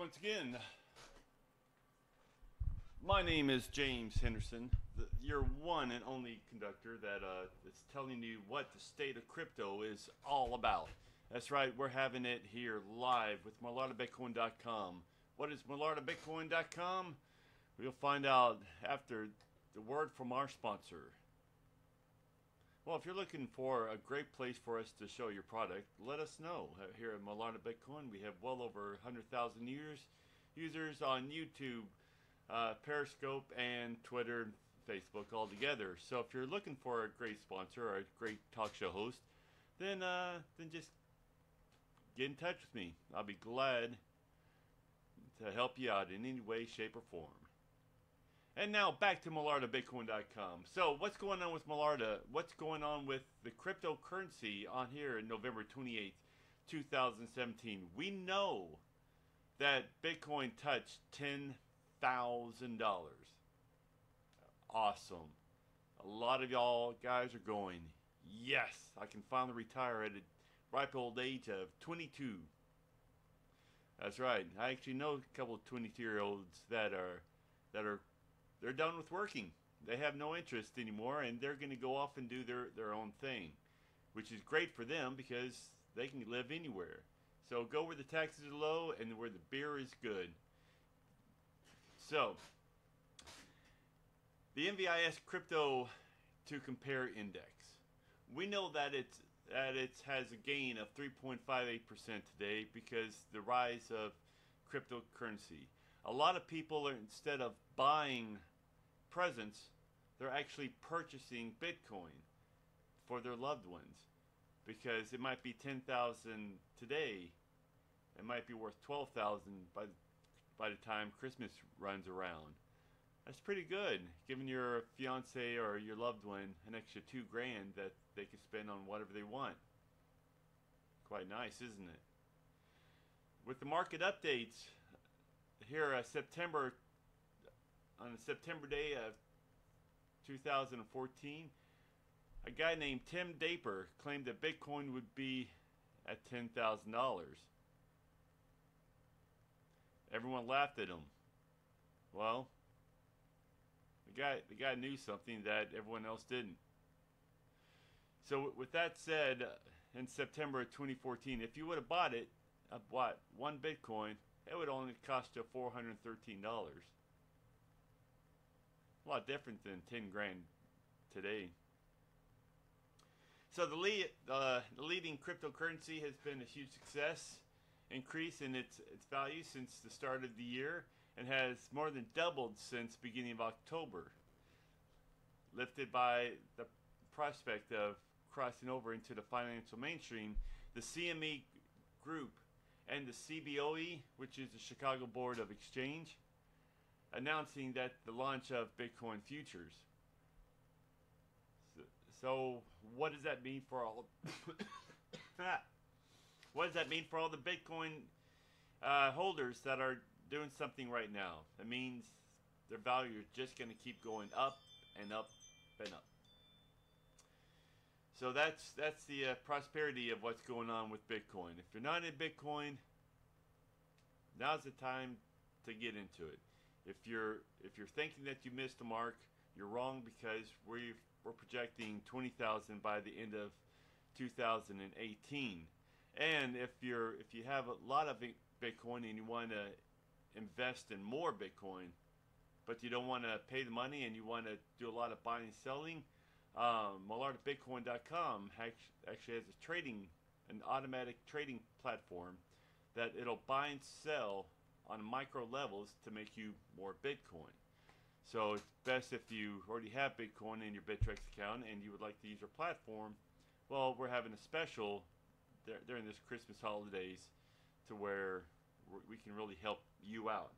once again. My name is James Henderson, your one and only conductor that is telling you what the state of crypto is all about. That's right, we're having it here live with Malairtebitcoin.com. What is Malairtebitcoin.com? We'll find out after the word from our sponsor. Well, if you're looking for a great place for us to show your product, let us know. Here at Malairte Bitcoin, we have well over 100,000 users on YouTube, Periscope, and Twitter and Facebook all together. So if you're looking for a great sponsor or a great talk show host, then just get in touch with me. I'll be glad to help you out in any way, shape, or form. And now back to Malairtebitcoin.com. So what's going on with Malairte? What's going on with the cryptocurrency on here in November 28th, 2017? We know that Bitcoin touched $10,000. Awesome. A lot of y'all guys are going, yes, I can finally retire at a ripe old age of 22. That's right. I actually know a couple of 22-year-olds that are they're done with working. They have no interest anymore, and they're going to go off and do their own thing, which is great for them because they can live anywhere. So go where the taxes are low and where the beer is good. So, the NVIS Crypto to Compare Index. We know that it has a gain of 3.58% today because the rise of cryptocurrency. A lot of people are, instead of buying presents, they're actually purchasing Bitcoin for their loved ones, because it might be 10,000 today, it might be worth 12,000 by the time Christmas runs around. That's pretty good, giving your fiance or your loved one an extra $2,000 that they can spend on whatever they want. Quite nice, isn't it? With the market updates here, on the September day of 2014, a guy named Tim Draper claimed that Bitcoin would be at $10,000. Everyone laughed at him. Well, the guy knew something that everyone else didn't. So with that said, in September of 2014, if you would have bought one Bitcoin, it would only cost you $413. A lot different than 10 grand today. So the leading cryptocurrency has been a huge success, increase in its value since the start of the year, and has more than doubled since beginning of October, lifted by the prospect of crossing over into the financial mainstream. The CME Group and the CBOE, which is the Chicago Board of Exchange, announcing that the launch of Bitcoin futures. So what does that mean for all? What does that mean for all the Bitcoin holders that are doing something right now? It means their value is just going to keep going up and up and up. So that's the prosperity of what's going on with Bitcoin. If you're not in Bitcoin, now's the time to get into it. If you're thinking that you missed the mark, you're wrong, because we're projecting 20,000 by the end of 2018. And if you have a lot of Bitcoin and you want to invest in more Bitcoin, but you don't want to pay the money and you want to do a lot of buying and selling, Malairtebitcoin.com actually has an automatic trading platform that it'll buy and sell on micro levels to make you more Bitcoin. So it's best if you already have Bitcoin in your Bittrex account and you would like to use our platform. Well, we're having a special during this Christmas holidays to where we can really help you out.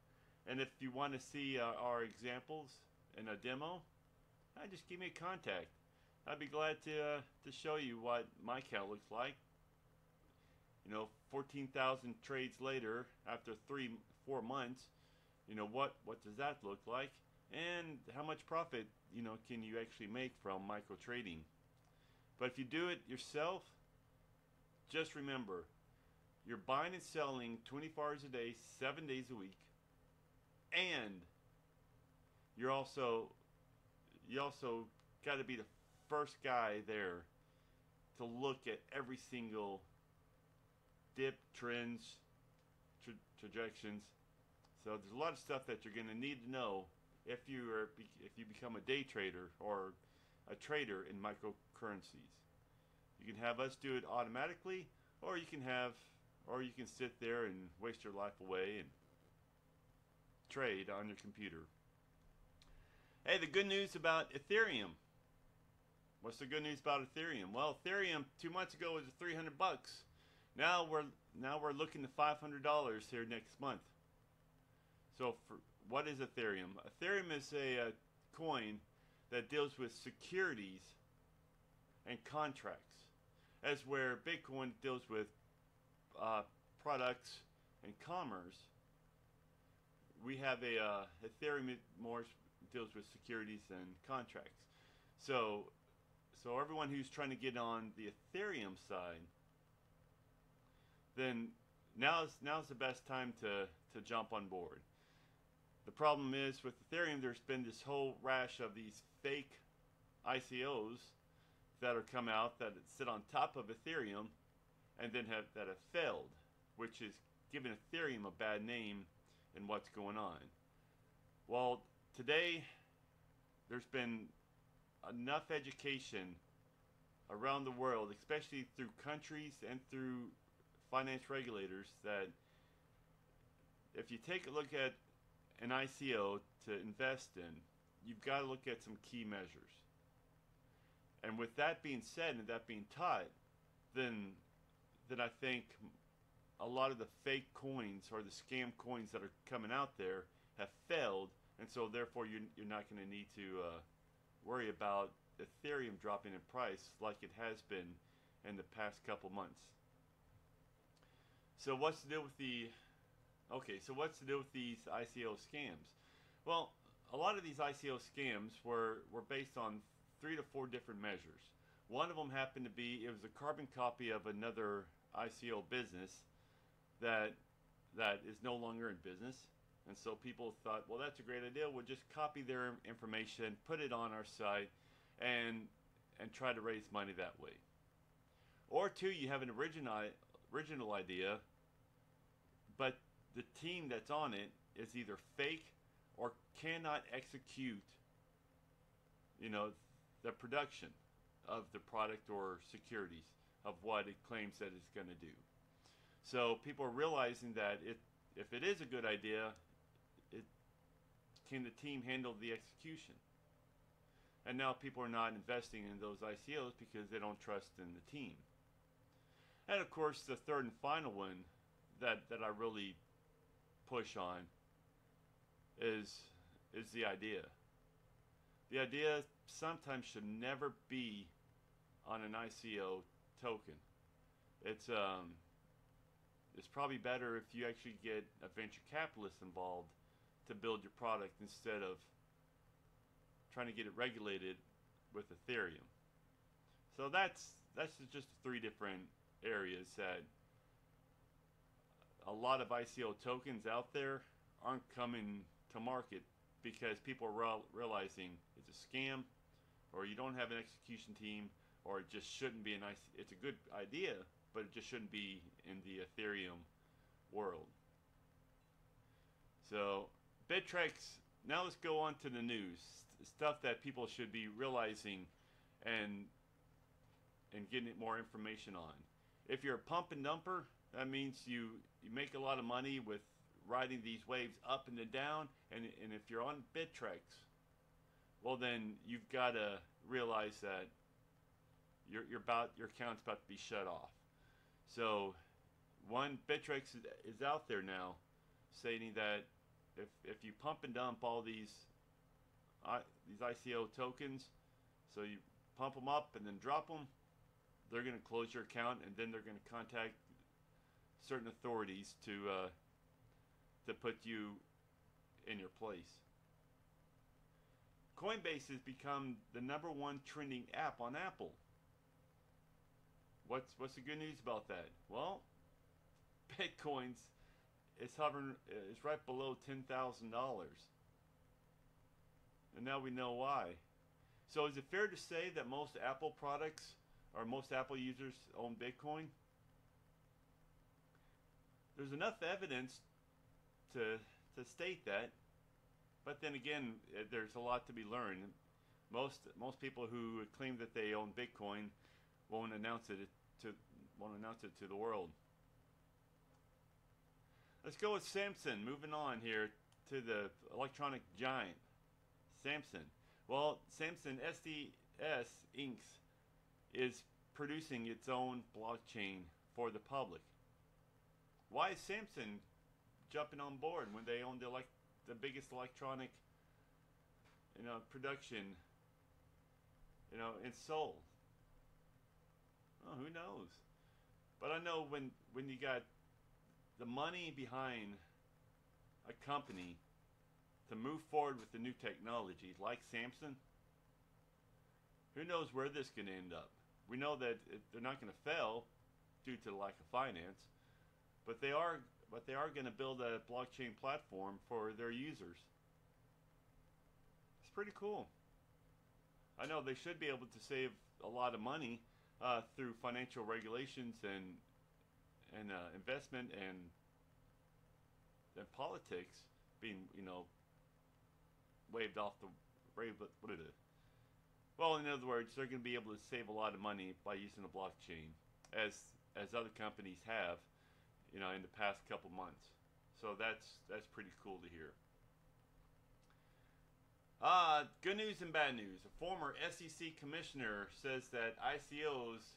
And if you want to see our examples and a demo, just give me a contact. I'd be glad to show you what my account looks like. 14,000 trades later, after 3-4 months, what does that look like, and how much profit can you actually make from micro trading. But if you do it yourself, just remember, You're buying and selling 24 hours a day, 7 days a week, and you also got to be the first guy there to look at every single dip, trends, trajections. So there's a lot of stuff that you're going to need to know if you become a day trader or a trader in microcurrencies. You can have us do it automatically, or you can sit there and waste your life away and trade on your computer. Hey, the good news about Ethereum. What's the good news about Ethereum? Well, Ethereum 2 months ago was $300. Now we're looking to $500 here next month. So what is Ethereum? Ethereum is a coin that deals with securities and contracts, as where Bitcoin deals with products and commerce. We have Ethereum more deals with securities and contracts. So everyone who's trying to get on the Ethereum side, then now's the best time to jump on board. The problem is with Ethereum, there's been this whole rash of these fake ICOs that are come out that sit on top of Ethereum and then have failed, which is giving Ethereum a bad name in what's going on. Well, today there's been enough education around the world, especially through countries and through finance regulators, that if you take a look at an ICO to invest in, you've got to look at some key measures. And with that being said and that being taught, then I think a lot of the fake coins or the scam coins that are coming out there have failed, and so therefore you're not going to need to worry about Ethereum dropping in price like it has been in the past couple months. So what's the deal with these ICO scams? Well, a lot of these ICO scams were based on 3 to 4 different measures. One of them happened to be, it was a carbon copy of another ICO business that is no longer in business. And so people thought, well, that's a great idea. We'll just copy their information, put it on our site, and try to raise money that way. Or 2, you have an original idea, but the team that's on it is either fake or cannot execute, the production of the product or securities of what it claims that it's going to do. So people are realizing that if it is a good idea, can the team handle the execution? And now people are not investing in those ICOs because they don't trust in the team. And of course, the third and final one that I really push on is the idea. The idea sometimes should never be on an ICO token. It's probably better if you actually get a venture capitalist involved to build your product instead of trying to get it regulated with Ethereum. So that's just 3 different areas that a lot of ICO tokens out there aren't coming to market because people are realizing it's a scam, or you don't have an execution team, or it just shouldn't be it's a good idea, but it just shouldn't be in the Ethereum world. So Bittrex, now let's go on to the news, stuff that people should be realizing and getting more information on. If you're a pump and dumper, that means you make a lot of money with riding these waves up and down, and if you're on Bittrex, well then you've got to realize that your account's about to be shut off. So Bittrex is out there now stating that if you pump and dump all these ICO tokens, so you pump them up and then drop them, they're going to close your account, and then they're going to contact certain authorities to put you in your place. Coinbase has become the #1 trending app on Apple. What's the good news about that? Well, Bitcoins is hovering, is right below $10,000. And now we know why. So is it fair to say that most Apple products or most Apple users own Bitcoin? There's enough evidence to state that, but then again, there's a lot to be learned. Most people who claim that they own Bitcoin won't announce it to the world. Let's go with Samsung. Moving on here to the electronic giant, Samsung. Well, Samsung SDS Inc. is producing its own blockchain for the public. Why is Samsung jumping on board when they own the biggest electronic, production, in Seoul? Oh, who knows? But I know when you got the money behind a company to move forward with the new technology like Samsung, who knows where this can end up? We know that they're not going to fail due to the lack of finance, but they are going to build a blockchain platform for their users. It's pretty cool. I know they should be able to save a lot of money through financial regulations and investment and politics being, waved off the what is it? Well, in other words, they're going to be able to save a lot of money by using the blockchain, as other companies have, in the past couple months. So that's pretty cool to hear. Good news and bad news. A former SEC commissioner says that ICOs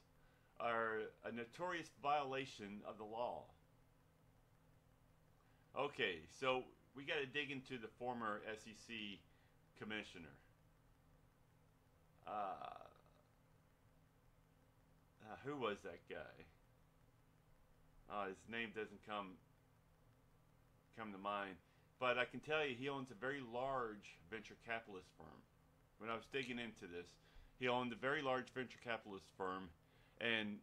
are a notorious violation of the law. Okay, so we got to dig into the former SEC commissioner. Who was that guy? His name doesn't come to mind, but I can tell you he owns a very large venture capitalist firm. When I was digging into this, he owned a very large venture capitalist firm, and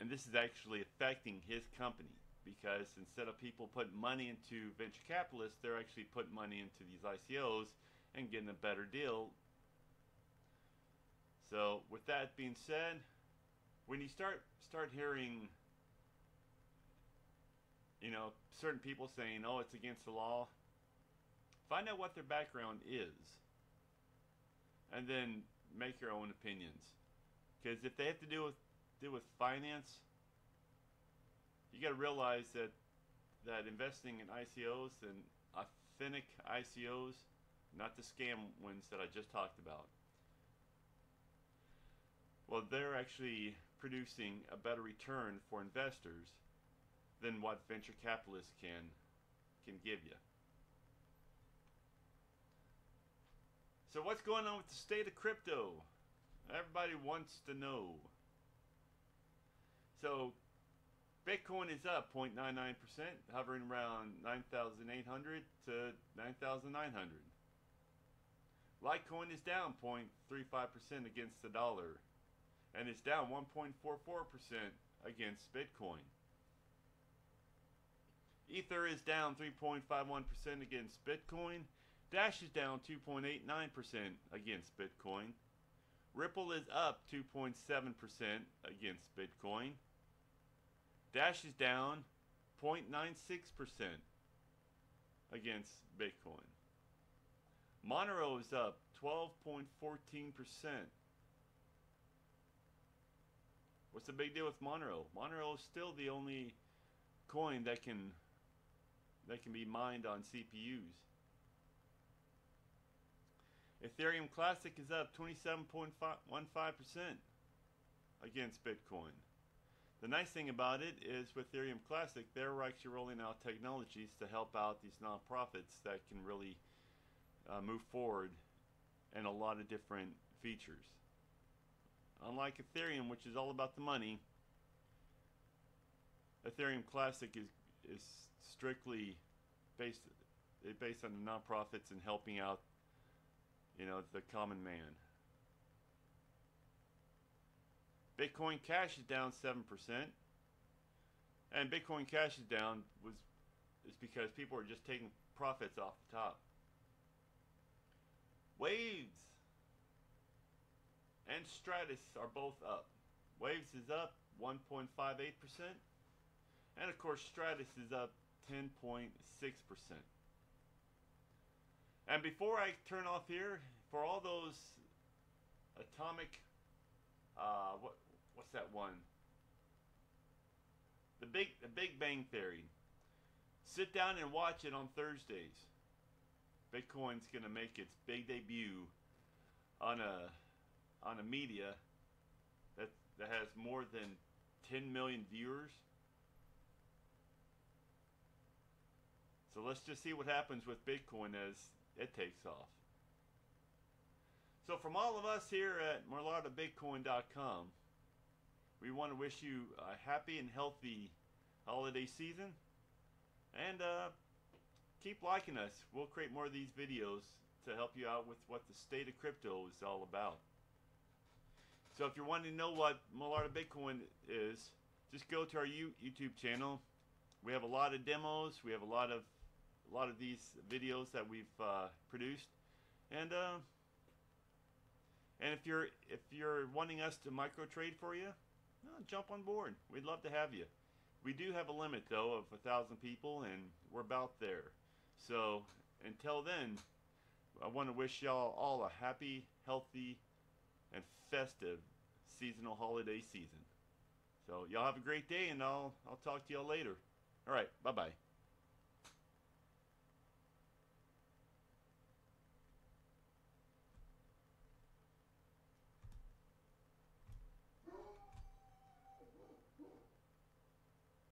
this is actually affecting his company, because instead of people putting money into venture capitalists, they're actually putting money into these ICOs and getting a better deal. So with that being said, when you start hearing, certain people saying, "Oh, it's against the law," find out what their background is, and then make your own opinions. Because if they have to do with finance, you got to realize that investing in ICOs and authentic ICOs, not the scam ones that I just talked about, well, they're actually producing a better return for investors than what venture capitalists can give you. So what's going on with the state of crypto? Everybody wants to know. So Bitcoin is up 0.99%, hovering around 9,800 to 9,900. Litecoin is down 0.35% against the dollar, and it's down 1.44% against Bitcoin. Ether is down 3.51% against Bitcoin. Dash is down 2.89% against Bitcoin. Ripple is up 2.7% against Bitcoin. Dash is down 0.96% against Bitcoin. Monero is up 12.14%. What's the big deal with Monero? Monero is still the only coin that can be mined on CPUs. Ethereum Classic is up 27.15% against Bitcoin. The nice thing about it is with Ethereum Classic, they're actually rolling out technologies to help out these nonprofits that can really move forward in a lot of different features. Unlike Ethereum, which is all about the money, Ethereum Classic is strictly based on the nonprofits and helping out, the common man. Bitcoin Cash is down 7%. And Bitcoin Cash is down is because people are just taking profits off the top. Waves and Stratus are both up. Waves is up 1.58%, and of course Stratus is up 10.6%. And before I turn off here, for all those atomic, what's that one? The Big Bang Theory. Sit down and watch it on Thursdays. Bitcoin's gonna make its big debut on a media that has more than 10 million viewers. So let's just see what happens with Bitcoin as it takes off. So from all of us here at MalairteBitcoin.com, we want to wish you a happy and healthy holiday season, and keep liking us. We'll create more of these videos to help you out with what the state of crypto is all about. So if you're wanting to know what Malairte Bitcoin is, just go to our YouTube channel. We have a lot of demos. We have a lot of these videos that we've produced, and if you're wanting us to micro trade for you, jump on board. We'd love to have you. We do have a limit though of 1,000 people, and we're about there. So until then, I want to wish y'all all a happy, healthy, and festive seasonal holiday season. So y'all have a great day, and I'll talk to y'all later. All right, bye-bye.